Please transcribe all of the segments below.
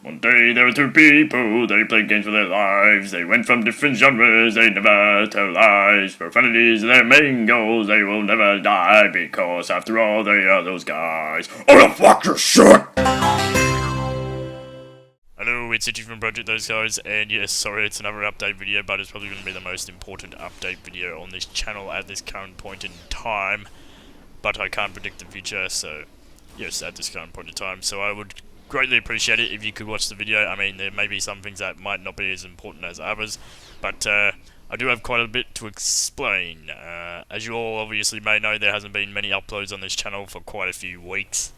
One day there were two people, they played games for their lives. They went from different genres, they never tell lies. Profanity is their main goals, they will never die, because after all they are those guys. Oh the fuck your shit! Hello, it's Itchy from ProjectThoseGuys, and yes, sorry it's another update video, but it's probably going to be the most important update video on this channel at this current point in time. But I can't predict the future, so yes, at this current point in time. So I would greatly appreciate it if you could watch the video. I mean, there may be some things that might not be as important as others, but I do have quite a bit to explain. As you all obviously may know, there hasn't been many uploads on this channel for quite a few weeks.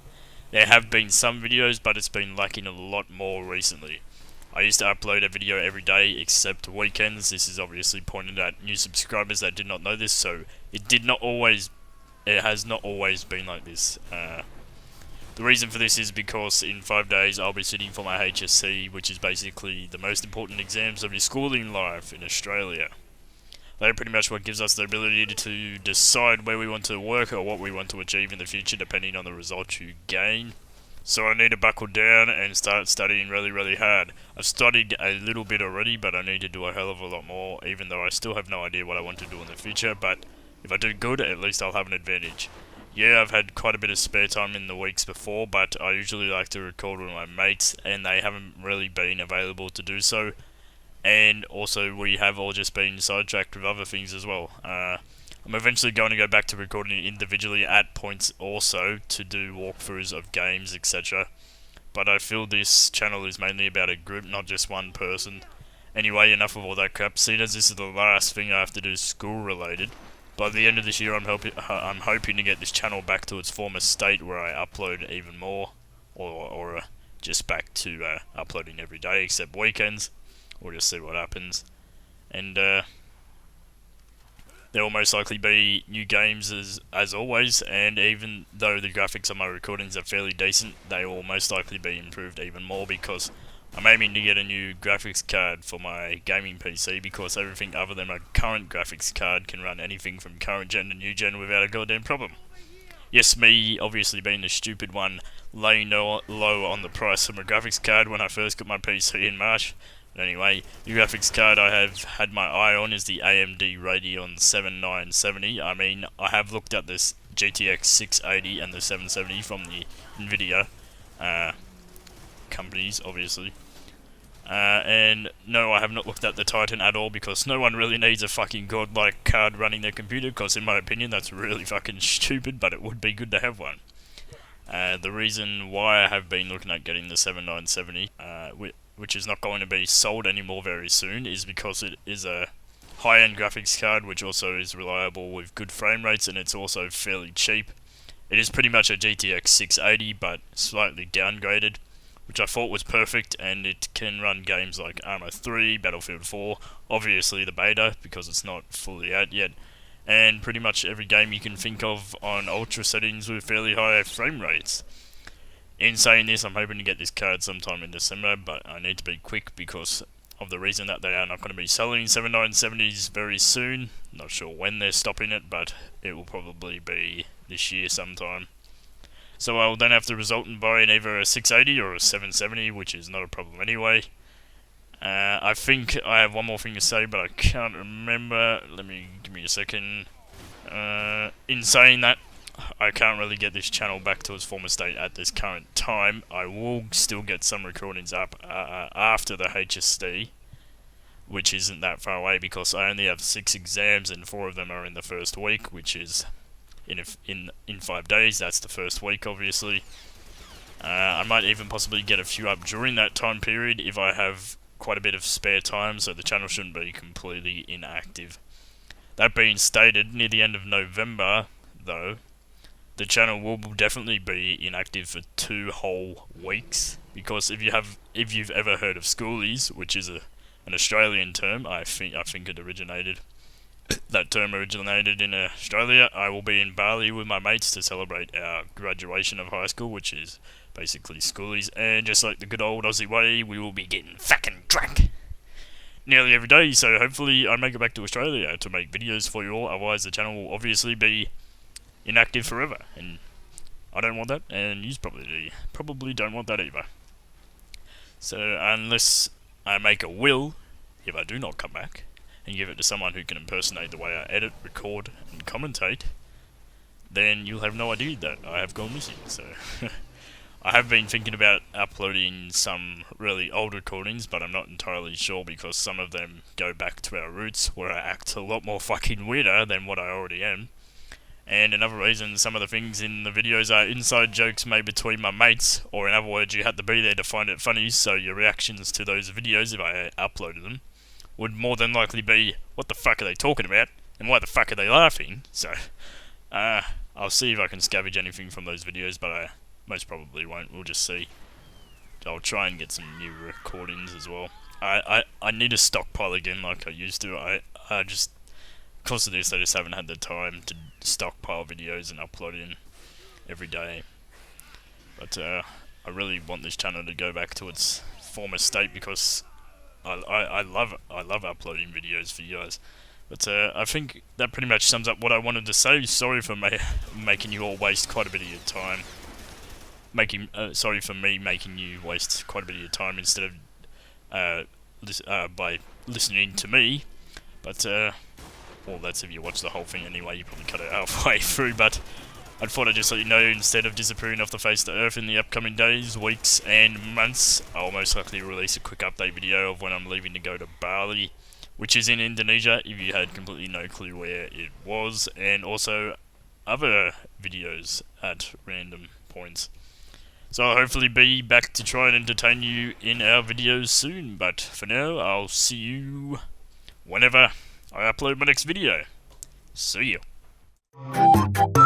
There have been some videos, but it's been lacking a lot more recently. I used to upload a video every day except weekends. This is obviously pointed at new subscribers that did not know this, so it has not always been like this. The reason for this is because in 5 days I'll be sitting for my HSC, which is basically the most important exams of your schooling life in Australia. They are pretty much what gives us the ability to decide where we want to work or what we want to achieve in the future depending on the results you gain. So I need to buckle down and start studying really hard. I've studied a little bit already, but I need to do a hell of a lot more, even though I still have no idea what I want to do in the future, but if I do good, at least I'll have an advantage. Yeah, I've had quite a bit of spare time in the weeks before, but I usually like to record with my mates, and they haven't really been available to do so. And also, we have all just been sidetracked with other things as well. I'm eventually going to go back to recording individually at points also to do walkthroughs of games, etc. But I feel this channel is mainly about a group, not just one person. Anyway, enough of all that crap. Seeing as this is the last thing I have to do school related, by the end of this year I'm hoping to get this channel back to its former state where I upload even more, or just back to uploading every day except weekends. We'll just see what happens. And there will most likely be new games as always, and even though the graphics on my recordings are fairly decent, they will most likely be improved even more because I'm aiming to get a new graphics card for my gaming PC, because everything other than my current graphics card can run anything from current gen to new gen without a goddamn problem. Yes, me obviously being the stupid one, laying low on the price of my graphics card when I first got my PC in March. But anyway, the graphics card I have had my eye on is the AMD Radeon 7970. I mean, I have looked at this GTX 680 and the 770 from the Nvidia companies, obviously. And no, I have not looked at the Titan at all, because no one really needs a fucking godlike card running their computer, because in my opinion that's really fucking stupid, but it would be good to have one. The reason why I have been looking at getting the 7970, which is not going to be sold anymore very soon, is because it is a high-end graphics card which also is reliable with good frame rates, and it's also fairly cheap. It is pretty much a GTX 680 but slightly downgraded, which I thought was perfect, and it can run games like Arma 3, Battlefield 4, obviously the beta because it's not fully out yet, and pretty much every game you can think of on ultra settings with fairly high frame rates. In saying this, I'm hoping to get this card sometime in December, but I need to be quick because of the reason that they are not going to be selling 7970s very soon. Not sure when they're stopping it, but it will probably be this year sometime. So I will then have to result in buying either a 680 or a 770, which is not a problem anyway. I think I have one more thing to say, but I can't remember. Give me a second. In saying that, I can't really get this channel back to its former state at this current time. I will still get some recordings up after the HSC, which isn't that far away because I only have 6 exams and 4 of them are in the first week, which is in 5 days. That's the first week, obviously. I might even possibly get a few up during that time period if I have quite a bit of spare time, so the channel shouldn't be completely inactive. That being stated, near the end of November, though, the channel will definitely be inactive for 2 whole weeks, because if you've ever heard of schoolies, which is an Australian term, I think that term originated in Australia. I will be in Bali with my mates to celebrate our graduation of high school, which is basically schoolies, and just like the good old Aussie way, we will be getting fucking drunk nearly every day, so hopefully I make it back to Australia to make videos for you all, otherwise the channel will obviously be inactive forever, and I don't want that, and you probably don't want that either. So unless I make a will, if I do not come back, and give it to someone who can impersonate the way I edit, record, and commentate, then you'll have no idea that I have gone missing. So I have been thinking about uploading some really old recordings, but I'm not entirely sure because some of them go back to our roots where I act a lot more fucking weirder than what I already am. And another reason some of the things in the videos are inside jokes made between my mates, or in other words, you had to be there to find it funny, so your reactions to those videos, if I uploaded them, would more than likely be, what the fuck are they talking about, and why the fuck are they laughing? So, I'll see if I can scavenge anything from those videos, but I most probably won't, we'll just see. I'll try and get some new recordings as well. I need to stockpile again like I used to. I just, because of this, I just haven't had the time to stockpile videos and upload in every day. But I really want this channel to go back to its former state because I love uploading videos for you guys. But I think that pretty much sums up what I wanted to say. Sorry for making you all waste quite a bit of your time. Sorry for me making you waste quite a bit of your time instead of by listening to me. But well, that's if you watch the whole thing anyway. You probably cut it halfway through. But I thought I'd just let you know, instead of disappearing off the face of the earth in the upcoming days, weeks, and months, I'll most likely release a quick update video of when I'm leaving to go to Bali, which is in Indonesia, if you had completely no clue where it was, and also other videos at random points. So I'll hopefully be back to try and entertain you in our videos soon, but for now, I'll see you whenever I upload my next video. See you.